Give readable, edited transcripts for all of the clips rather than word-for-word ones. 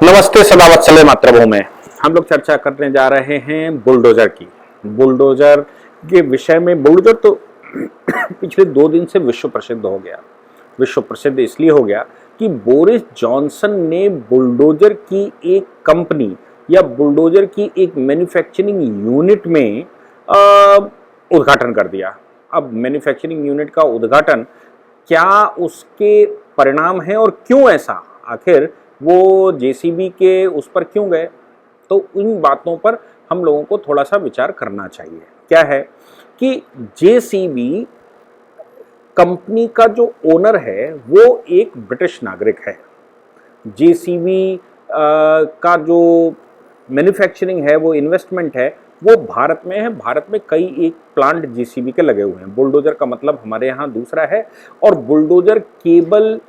नमस्ते सदावत्सले मातृभूमि में हम लोग चर्चा करने जा रहे हैं बुलडोजर की। बुलडोजर के विषय में बुलडोजर तो पिछले 2 दिन से विश्व प्रसिद्ध हो गया। विश्व प्रसिद्ध इसलिए हो गया कि बोरिस जॉनसन ने बुलडोजर की एक कंपनी या बुलडोजर की एक मैन्युफैक्चरिंग यूनिट में उद्घाटन कर दिया। अब मैन्युफैक्चरिंग यूनिट का उद्घाटन क्या उसके परिणाम है और क्यों ऐसा, आखिर वो जेसीबी के उस पर क्यों गए, तो इन बातों पर हम लोगों को थोड़ा सा विचार करना चाहिए। क्या है कि जेसीबी कंपनी का जो ओनर है वो एक ब्रिटिश नागरिक है। जेसीबी का जो मैन्युफैक्चरिंग है, वो इन्वेस्टमेंट है, वो भारत में है। भारत में कई एक प्लांट जेसीबी के लगे हुए हैं। बुलडोजर का मतलब हमारे यहाँ दूसरा है। और बुलडोजर केवल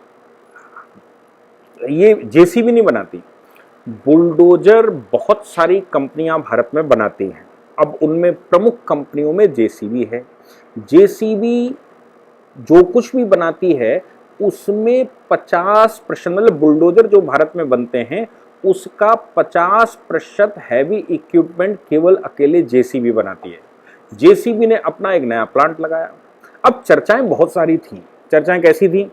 ये जेसीबी नहीं बनाती, बुलडोजर बहुत सारी कंपनियां भारत में बनाती हैं। अब उनमें प्रमुख कंपनियों में जेसीबी है। जेसीबी जो कुछ भी बनाती है उसमें 50% मतलब बुलडोजर जो भारत में बनते हैं उसका 50% हैवी इक्विपमेंट केवल अकेले जेसीबी बनाती है। जेसीबी ने अपना एक नया प्लांट लगाया। अब चर्चाएं बहुत सारी थी। चर्चाएं कैसी थी?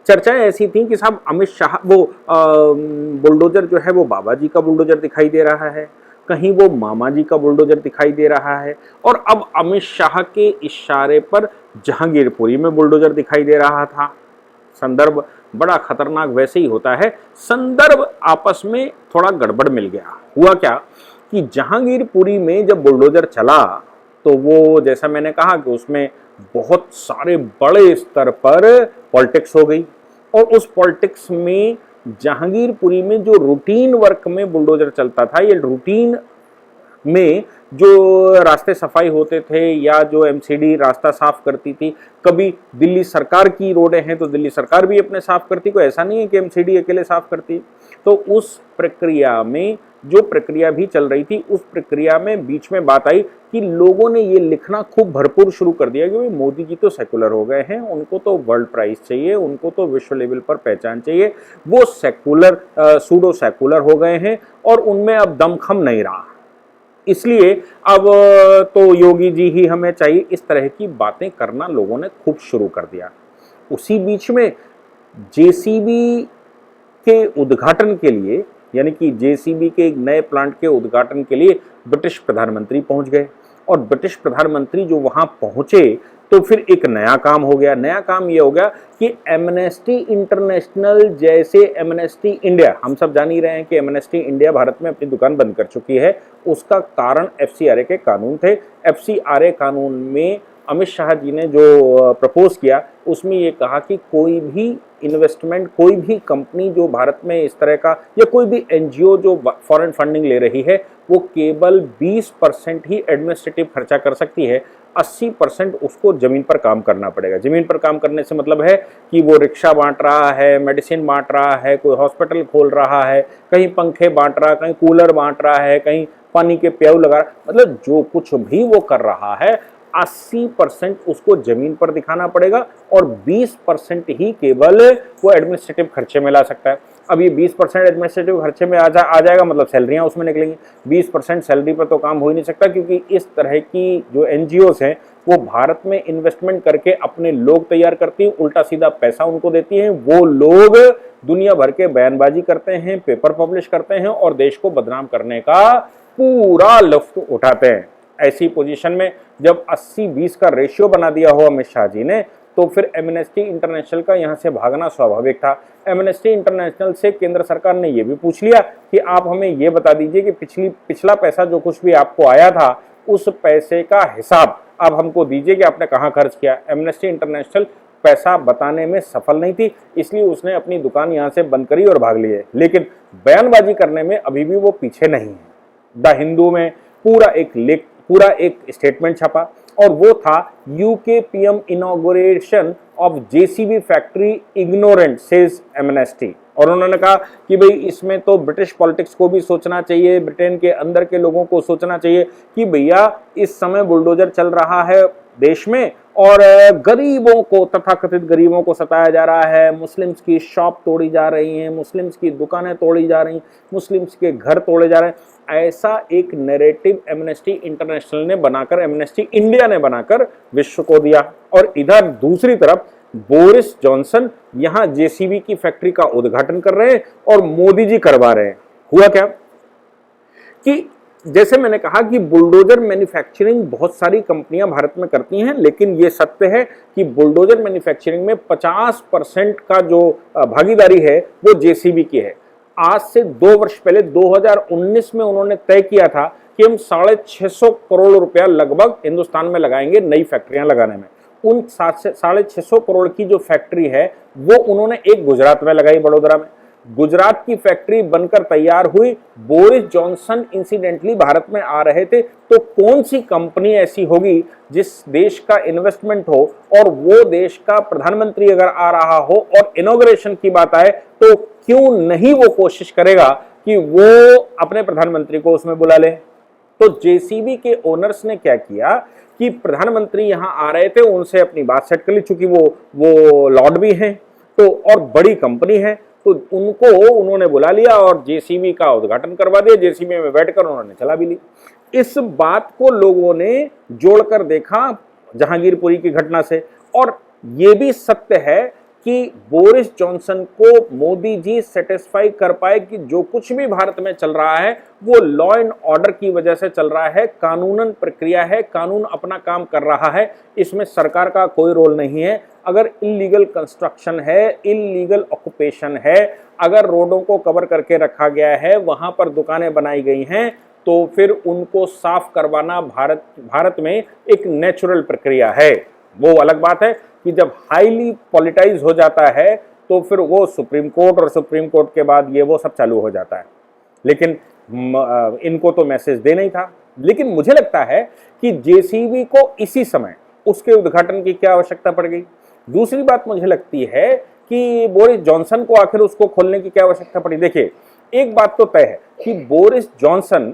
चर्चाएं ऐसी थी कि साहब अमित शाह वो बुलडोजर जो है वो बाबा जी का बुलडोजर दिखाई दे रहा है, कहीं वो मामा जी का बुलडोजर दिखाई दे रहा है, और अब अमित शाह के इशारे पर जहांगीरपुरी में बुलडोजर दिखाई दे रहा था। संदर्भ बड़ा खतरनाक वैसे ही होता है, संदर्भ आपस में थोड़ा गड़बड़ मिल गया। हुआ क्या कि जहांगीरपुरी में जब बुलडोजर चला तो वो जैसा मैंने कहा कि उसमें बहुत सारे बड़े स्तर पर पॉलिटिक्स हो गई। और उस पॉलिटिक्स में जहांगीरपुरी में जो रूटीन वर्क में बुलडोजर चलता था, ये रूटीन में जो रास्ते सफाई होते थे या जो एमसीडी रास्ता साफ करती थी, कभी दिल्ली सरकार की रोडें हैं तो दिल्ली सरकार भी अपने साफ करती, कोई ऐसा नहीं है कि एमसीडी अकेले साफ करती। तो उस प्रक्रिया में जो प्रक्रिया भी चल रही थी, उस प्रक्रिया में बीच में बात आई कि लोगों ने ये लिखना खूब भरपूर शुरू कर दिया कि भाई मोदी जी तो सेकुलर हो गए हैं, उनको तो वर्ल्ड प्राइज चाहिए, उनको तो विश्व लेवल पर पहचान चाहिए, वो सेकुलर सूडो सेकुलर हो गए हैं और उनमें अब दमखम नहीं रहा, इसलिए अब तो योगी जी ही हमें चाहिए। इस तरह की बातें करना लोगों ने खूब शुरू कर दिया। उसी बीच में जेसीबी के उद्घाटन के लिए, यानी कि जेसीबी के एक नए प्लांट के उद्घाटन के लिए ब्रिटिश प्रधानमंत्री पहुंच गए। और ब्रिटिश प्रधानमंत्री जो वहां पहुंचे तो फिर एक नया काम हो गया। नया काम यह हो गया कि एमनेस्टी इंटरनेशनल जैसे एमनेस्टी इंडिया, हम सब जान ही रहे हैं कि एमनेस्टी इंडिया भारत में अपनी दुकान बंद कर चुकी है। उसका कारण एफसीआरए के कानून थे। एफसीआरए कानून में अमित शाह जी ने जो प्रपोज किया उसमें ये कहा कि कोई भी इन्वेस्टमेंट, कोई भी कंपनी जो भारत में इस तरह का, या कोई भी एनजीओ जो फॉरेन फंडिंग ले रही है, वो केवल 20% ही एडमिनिस्ट्रेटिव खर्चा कर सकती है। 80% उसको जमीन पर काम करना पड़ेगा। जमीन पर काम करने से मतलब है कि वो रिक्शा बांट रहा है, मेडिसिन बांट रहा है, कोई हॉस्पिटल खोल रहा है, कहीं पंखे बांट रहा है, कहीं कूलर बांट रहा है, कहीं पानी के प्याऊ लगा रहा है, मतलब जो कुछ भी वो कर रहा है 80% उसको जमीन पर दिखाना पड़ेगा और 20% ही केवल वो एडमिनिस्ट्रेटिव खर्चे में ला सकता है। अब ये 20% एडमिनिस्ट्रेटिव खर्चे में आ जाएगा, मतलब सैलरियां उसमें निकलेंगी। 20% सैलरी पर तो काम हो ही नहीं सकता, क्योंकि इस तरह की जो एनजीओस हैं वो भारत में इन्वेस्टमेंट करके अपने लोग तैयार करती हैं, उल्टा सीधा पैसा उनको देती हैं। वो लोग दुनिया भर के बयानबाजी करते हैं, पेपर पब्लिश करते हैं और देश को बदनाम करने का पूरा लुत्फ उठाते हैं। ऐसी पोजीशन में जब 80-20 का रेशियो बना दिया हो अमित शाह जी ने, तो फिर एमनेस्टी इंटरनेशनल का यहां से भागना स्वाभाविक था। एमनेस्टी इंटरनेशनल से केंद्र सरकार ने यह भी पूछ लिया कि आप हमें यह बता दीजिए कि पिछला पैसा जो कुछ भी आपको आया था उस पैसे का हिसाब आप हमको दीजिए कि आपने कहां खर्च किया। एमनेस्टी इंटरनेशनल पैसा बताने में सफल नहीं थी, इसलिए उसने अपनी दुकान यहां से बंद करी और भाग लिए। लेकिन बयानबाजी करने में अभी भी वो पीछे नहीं है। द हिंदू में पूरा एक स्टेटमेंट छपा और वो था UK PM inauguration of JCB factory ignorant says amnesty. और उन्होंने कहा कि भाई इसमें तो ब्रिटिश पॉलिटिक्स को भी सोचना चाहिए, ब्रिटेन के अंदर के लोगों को सोचना चाहिए कि भैया इस समय बुलडोजर चल रहा है देश में, और गरीबों को, तथाकथित गरीबों को सताया जा रहा है। मुस्लिम्स की शॉप तोड़ी जा रही हैं, मुस्लिम्स की दुकानें तोड़ी जा रही, मुस्लिम्स के घर तोड़े जा रहे हैं। ऐसा एक नैरेटिव एमनेस्टी इंटरनेशनल ने बनाकर, एमनेस्टी इंडिया ने बनाकर विश्व को दिया। और इधर दूसरी तरफ बोरिस जॉनसन यहां जेसीबी की फैक्ट्री का उद्घाटन कर रहे हैं और मोदी जी करवा रहे हैं। हुआ क्या कि जैसे मैंने कहा कि बुलडोजर मैन्युफैक्चरिंग बहुत सारी कंपनियां भारत में करती हैं, लेकिन यह सत्य है कि बुलडोजर मैन्युफैक्चरिंग में 50% का जो भागीदारी है वो जेसीबी की है। आज से 2 वर्ष पहले 2019 में उन्होंने तय किया था कि हम 650 करोड़ रुपया लगभग हिंदुस्तान में लगाएंगे नई फैक्ट्रियां लगाने में। उन 650 करोड़ की जो फैक्ट्री है वो उन्होंने एक गुजरात में लगाई, वडोदरा में। गुजरात की फैक्ट्री बनकर तैयार हुई। बोरिस जॉनसन इंसिडेंटली भारत में आ रहे थे, तो कौन सी कंपनी ऐसी होगी जिस देश का इन्वेस्टमेंट हो और वो देश का प्रधानमंत्री अगर आ रहा हो और इनॉग्रेशन की बात आए तो क्यों नहीं वो कोशिश करेगा कि वो अपने प्रधानमंत्री को उसमें बुला ले। तो जेसीबी के ओनर्स ने क्या किया कि प्रधानमंत्री यहां आ रहे थे, उनसे अपनी बात सेट कर ली, चूंकि वो लॉर्ड भी हैं तो और बड़ी कंपनी है, तो उनको उन्होंने बुला लिया और जेसीबी का उद्घाटन करवा दिया। जेसीबी में बैठकर उन्होंने चला भी ली। इस बात को लोगों ने जोड़कर देखा जहांगीरपुरी की घटना से, और ये भी सत्य है कि बोरिस जॉनसन को मोदी जी सेटिस्फाई कर पाए कि जो कुछ भी भारत में चल रहा है वो लॉ एंड ऑर्डर की वजह से चल रहा है, कानूनन प्रक्रिया है, कानून अपना काम कर रहा है, इसमें सरकार का कोई रोल नहीं है। अगर इलीगल कंस्ट्रक्शन है, इलीगल ऑक्यूपेशन है, अगर रोडों को कवर करके रखा गया है, वहां पर दुकानें बनाई गई हैं, तो फिर उनको साफ करवाना भारत में एक नेचुरल प्रक्रिया है। वो अलग बात है कि जब हाईली पॉलिटाइज हो जाता है तो फिर वो सुप्रीम कोर्ट, और सुप्रीम कोर्ट के बाद ये वो सब चालू हो जाता है। लेकिन इनको तो मैसेज देना ही था। लेकिन मुझे लगता है कि जेसीबी को इसी समय उसके उद्घाटन की क्या आवश्यकता पड़ गई। दूसरी बात मुझे लगती है कि बोरिस जॉनसन को आखिर उसको खोलने की क्या आवश्यकता पड़ी। देखिए, एक बात तो तय है कि बोरिस जॉनसन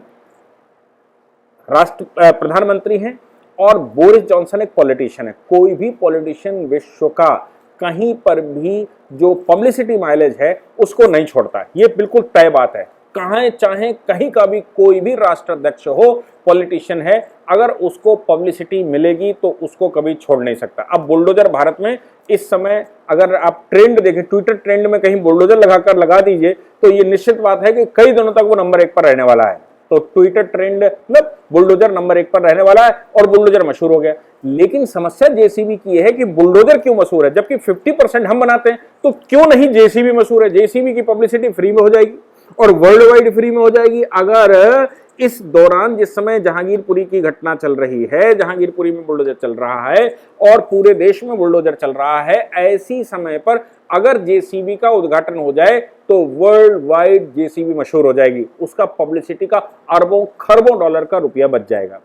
प्रधानमंत्री हैं और बोरिस जॉनसन एक पॉलिटिशियन है। कोई भी पॉलिटिशियन विश्व का कहीं पर भी जो पब्लिसिटी माइलेज है उसको नहीं छोड़ता है, ये बिल्कुल तय बात है। कहाँ चाहे कहीं का भी कोई भी राष्ट्राध्यक्ष हो, पॉलिटिशियन है, अगर उसको पब्लिसिटी मिलेगी तो उसको कभी छोड़ नहीं सकता। अब बुलडोजर भारत में इस समय अगर आप ट्रेंड देखें, ट्विटर ट्रेंड में कहीं बुलडोजर लगा दीजिए तो ये निश्चित बात है कि कई दिनों तक वो नंबर 1 पर रहने वाला है। तो ट्विटर ट्रेंड में बुलडोजर नंबर 1 पर रहने वाला है और बुलडोजर मशहूर हो गया। लेकिन समस्या जेसीबी की है कि बुलडोजर क्यों मशहूर है, जबकि 50% हम बनाते हैं, तो क्यों नहीं जेसीबी मशहूर है। जेसीबी की पब्लिसिटी फ्री में हो जाएगी और वर्ल्ड वाइड फ्री में हो जाएगी। अगर इस दौरान जिस समय जहांगीरपुरी की घटना चल रही है, जहांगीरपुरी में बुलडोजर चल रहा है और पूरे देश में बुलडोजर चल रहा है, ऐसी समय पर अगर जेसीबी का उद्घाटन हो जाए तो वर्ल्ड वाइड जेसीबी मशहूर हो जाएगी। उसका पब्लिसिटी का अरबों खरबों डॉलर का रुपया बच जाएगा।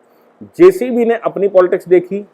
जेसीबी ने अपनी पॉलिटिक्स देखी,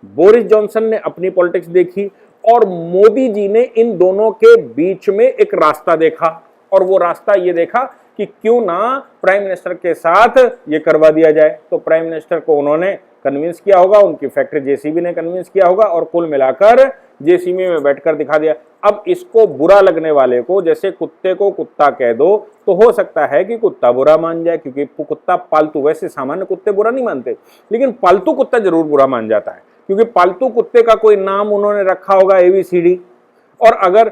बोरिस जॉनसन ने अपनी पॉलिटिक्स देखी, और मोदी जी ने इन दोनों के बीच में एक रास्ता देखा, और वो रास्ता ये देखा कि क्यों ना प्राइम मिनिस्टर के साथ ये करवा दिया जाए। तो प्राइम मिनिस्टर को उन्होंने कन्विंस किया होगा, उनकी फैक्ट्री जेसीबी ने कन्विंस किया होगा, और कुल मिलाकर जेसीबी में बैठकर दिखा दिया। अब इसको बुरा लगने वाले को, जैसे कुत्ते को कुत्ता कह दो तो हो सकता है कि कुत्ता बुरा मान जाए, क्योंकि कुत्ता पालतू, वैसे सामान्य कुत्ते बुरा नहीं मानते, लेकिन पालतू कुत्ता जरूर बुरा मान जाता है, क्योंकि पालतू कुत्ते का कोई नाम उन्होंने रखा होगा ABCD, और अगर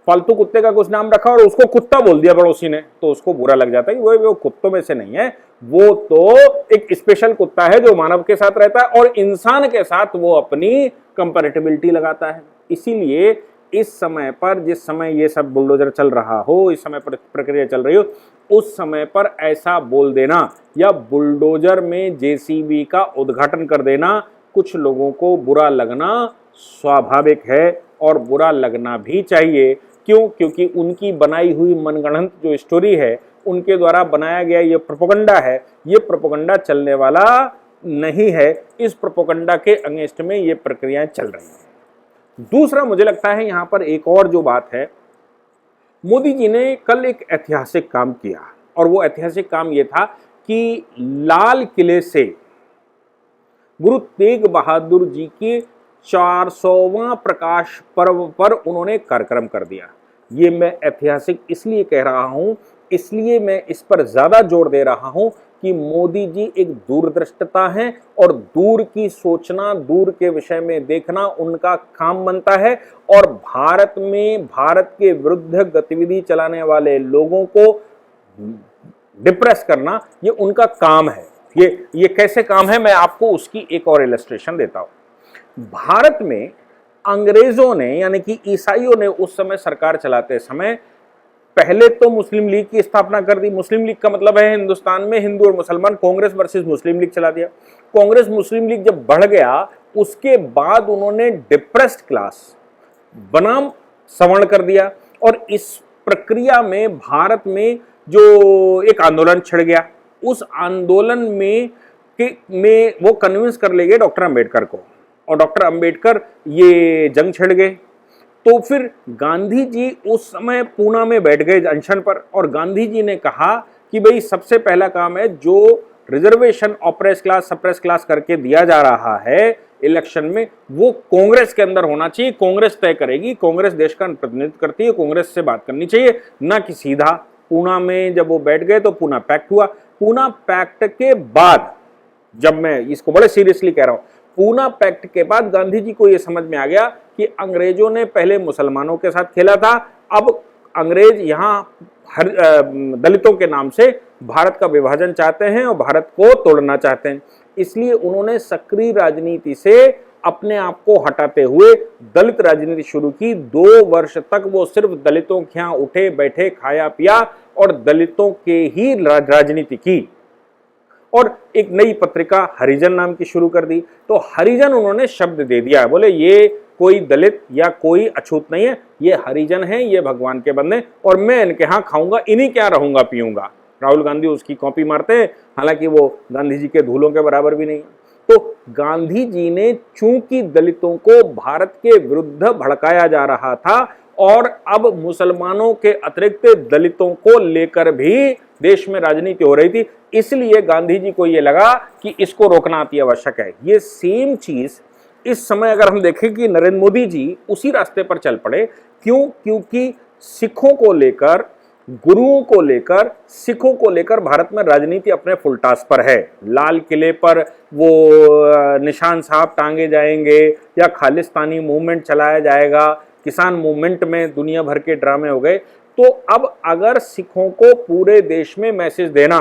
पालतू कुत्ते का कुछ नाम रखा और उसको कुत्ता बोल दिया पड़ोसी ने तो उसको बुरा लग जाता है कि वो कुत्तों में से नहीं है, वो तो एक स्पेशल कुत्ता है जो मानव के साथ रहता है और इंसान के साथ वो अपनी कंपैरेटिबिलिटी लगाता है। इसीलिए इस समय पर, जिस समय ये सब बुलडोजर चल रहा हो, इस समय पर प्रक्रिया चल रही हो, उस समय पर ऐसा बोल देना या बुलडोजर में जेसीबी का उद्घाटन कर देना कुछ लोगों को बुरा लगना स्वाभाविक है और बुरा लगना भी चाहिए। क्यों? क्योंकि उनकी बनाई हुई मनगढ़ंत जो स्टोरी है, उनके द्वारा बनाया गया ये प्रोपेगेंडा है, ये प्रोपेगेंडा चलने वाला नहीं है। इस प्रोपेगेंडा के अगेंस्ट में ये प्रक्रियाएं चल रही हैं। दूसरा, मुझे लगता है यहां पर एक और जो बात है, मोदी जी ने कल एक ऐतिहासिक काम किया, और वो ऐतिहासिक काम ये था कि लाल किले से गुरु तेग बहादुर जी के 400वां प्रकाश पर्व पर उन्होंने कार्यक्रम कर दिया। ये मैं ऐतिहासिक इसलिए कह रहा हूं, इसलिए मैं इस पर ज्यादा जोर दे रहा हूं कि मोदी जी एक दूरदृष्टता है और दूर की सोचना, दूर के विषय में देखना उनका काम बनता है। और भारत में भारत के विरुद्ध गतिविधि चलाने वाले लोगों को डिप्रेस करना ये उनका काम है। ये कैसे काम है, मैं आपको उसकी एक और इलस्ट्रेशन देता हूं। भारत में अंग्रेजों ने यानी कि ईसाइयों ने उस समय सरकार चलाते समय पहले तो मुस्लिम लीग की स्थापना कर दी। मुस्लिम लीग का मतलब है हिंदुस्तान में हिंदू और मुसलमान, कांग्रेस वर्सेस मुस्लिम लीग चला दिया। कांग्रेस मुस्लिम लीग जब बढ़ गया उसके बाद उन्होंने डिप्रेस्ड क्लास बनाम सवर्ण कर दिया और इस प्रक्रिया में भारत में जो एक आंदोलन छिड़ गया, उस आंदोलन में वो कन्विंस कर ले गए डॉक्टर अंबेडकर को और डॉक्टर अंबेडकर ये जंग छिड़ गए। तो फिर गांधी जी उस समय पूना में बैठ गए अनशन पर और गांधी जी ने कहा कि भाई सबसे पहला काम है जो reservation oppress class suppress class करके दिया जा रहा है इलेक्शन में वो कांग्रेस के अंदर होना चाहिए, कांग्रेस तय करेगी, कांग्रेस देश का प्रतिनिधित्व करती है, कांग्रेस से बात करनी चाहिए, ना कि सीधा। पूना में जब वो बैठ गए तो पूना पैक्ट हुआ। पूना पैक्ट के बाद, जब मैं इसको बड़े सीरियसली कह रहा हूं, पूना पैक्ट के बाद गांधी जी को यह समझ में आ गया कि अंग्रेजों ने पहले मुसलमानों के साथ खेला था, अब अंग्रेज यहां दलितों के नाम से भारत का विभाजन चाहते हैं और भारत को तोड़ना चाहते हैं। इसलिए उन्होंने सक्रिय राजनीति से अपने आप को हटाते हुए दलित राजनीति शुरू की। 2 वर्ष तक वो सिर्फ दलितों के यहां उठे बैठे, खाया पिया और दलितों के ही राजनीति की और एक नई पत्रिका हरिजन नाम की शुरू कर दी। तो हरिजन उन्होंने शब्द दे दिया, बोले ये कोई दलित या कोई अछूत नहीं है, ये हरिजन है, ये भगवान के बंदे और मैं इनके यहाँ खाऊंगा, इन्हीं क्या रहूंगा पीऊंगा। राहुल गांधी उसकी कॉपी मारते हैं, हालांकि वो गांधी जी के धूलों के बराबर भी नहीं है। तो गांधी जी ने चूंकि दलितों को भारत के विरुद्ध भड़काया जा रहा था और अब मुसलमानों के अतिरिक्त दलितों को लेकर भी देश में राजनीति हो रही थी, इसलिए गांधी जी को यह लगा कि इसको रोकना अति आवश्यक है। ये सेम चीज इस समय अगर हम देखें कि नरेंद्र मोदी जी उसी रास्ते पर चल पड़े। क्यों? क्योंकि सिखों को लेकर, गुरुओं को लेकर, सिखों को लेकर भारत में राजनीति अपने फुलटास पर है। लाल किले पर वो निशान साहब टांगे जाएंगे या खालिस्तानी मूवमेंट चलाया जाएगा, किसान मूवमेंट में दुनिया भर के ड्रामे हो गए। तो अब अगर सिखों को पूरे देश में मैसेज देना,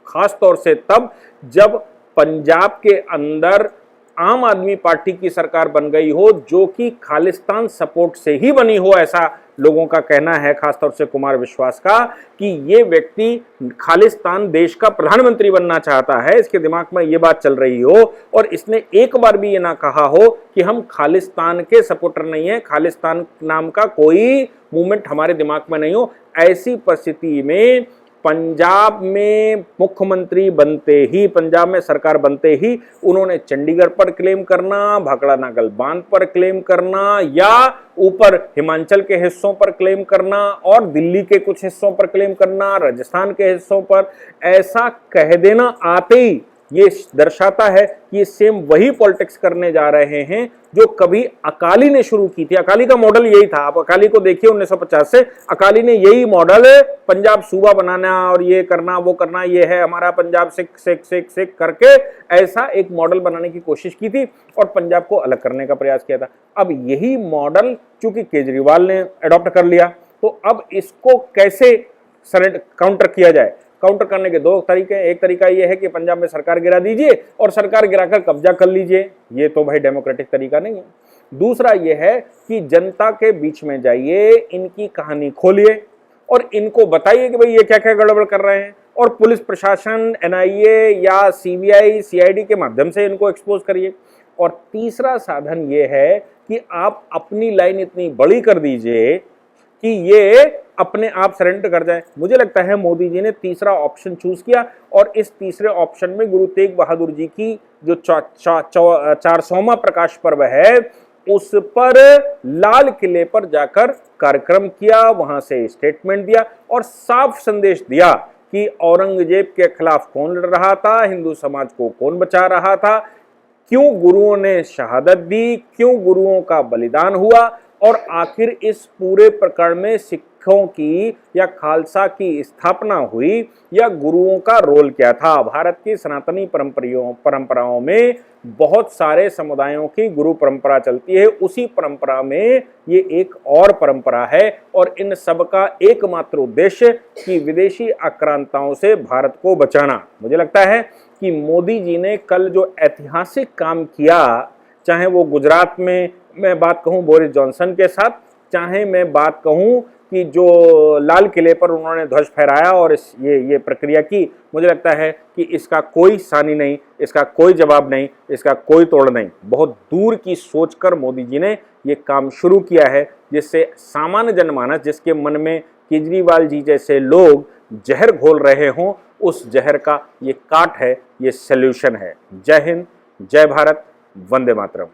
खास तौर से तब जब पंजाब के अंदर आम आदमी पार्टी की सरकार बन गई हो जो कि खालिस्तान सपोर्ट से ही बनी हो, ऐसा लोगों का कहना है, खासतौर से कुमार विश्वास का, कि ये व्यक्ति खालिस्तान देश का प्रधानमंत्री बनना चाहता है, इसके दिमाग में ये बात चल रही हो और इसने एक बार भी ये ना कहा हो कि हम खालिस्तान के सपोर्टर नहीं है, खालिस्तान नाम का कोई मूवमेंट हमारे दिमाग में नहीं हो। ऐसी परिस्थिति में पंजाब में मुख्यमंत्री बनते ही, पंजाब में सरकार बनते ही उन्होंने चंडीगढ़ पर क्लेम करना, भाखड़ा नागल बांध पर क्लेम करना या ऊपर हिमाचल के हिस्सों पर क्लेम करना और दिल्ली के कुछ हिस्सों पर क्लेम करना, राजस्थान के हिस्सों पर, ऐसा कह देना आते ही ये दर्शाता है कि ये सेम वही पॉलिटिक्स करने जा रहे हैं जो कभी अकाली ने शुरू की थी। अकाली का मॉडल यही था, आप अकाली को देखिए 1950 से अकाली ने यही मॉडल पंजाब सूबा बनाना और ये करना वो करना, ये है हमारा पंजाब, सिख सिख सिख सिख करके ऐसा एक मॉडल बनाने की कोशिश की थी और पंजाब को अलग करने का प्रयास किया था। अब यही मॉडल चूंकि केजरीवाल ने अडॉप्ट कर लिया, तो अब इसको कैसे काउंटर किया जाए? काउंटर करने के 2 तरीके। एक तरीका यह है कि पंजाब में सरकार गिरा दीजिए और सरकार गिराकर कब्जा कर लीजिए, ये तो भाई डेमोक्रेटिक तरीका नहीं है। दूसरा यह है कि जनता के बीच में जाइए, इनकी कहानी खोलिए और इनको बताइए कि भाई ये क्या क्या गड़बड़ कर रहे हैं और पुलिस प्रशासन, एनआईए या सीबीआई, सीआईडी के माध्यम से इनको एक्सपोज करिए। और तीसरा साधन यह है कि आप अपनी लाइन इतनी बड़ी कर दीजिए कि ये अपने आप सरेंडर कर जाए। मुझे लगता है मोदी जी ने तीसरा ऑप्शन चूज किया और इस तीसरे ऑप्शन में गुरु तेग बहादुर जी की जो 400वां प्रकाश पर्व है उस पर लाल किले पर जाकर कार्यक्रम किया, वहां से स्टेटमेंट दिया और साफ संदेश दिया कि औरंगजेब के खिलाफ कौन लड़ रहा था, हिंदू समाज को कौन बचा रहा था। क्यों गुरुओं ने शहादत दी, क्यों गुरुओं का बलिदान हुआ, और आखिर इस पूरे प्रकरण में सिखों की या खालसा की स्थापना हुई या गुरुओं का रोल क्या था। भारत की सनातनी परंपराओं में बहुत सारे समुदायों की गुरु परंपरा चलती है, उसी परंपरा में ये एक और परंपरा है, और इन सब का एकमात्र उद्देश्य कि विदेशी आक्रांताओं से भारत को बचाना। मुझे लगता है कि मोदी जी ने कल जो ऐतिहासिक काम किया, चाहे वो गुजरात में मैं बात कहूं बोरिस जॉनसन के साथ, चाहे मैं बात कहूं कि जो लाल किले पर उन्होंने ध्वज फहराया और ये प्रक्रिया की, मुझे लगता है कि इसका कोई सानी नहीं, इसका कोई जवाब नहीं, इसका कोई तोड़ नहीं। बहुत दूर की सोचकर मोदी जी ने ये काम शुरू किया है, जिससे सामान्य जनमानस, जिसके मन में केजरीवाल जी जैसे लोग जहर घोल रहे हों, उस जहर का ये काट है, ये सल्यूशन है। जय हिंद, जय भारत, वंदे मातरम।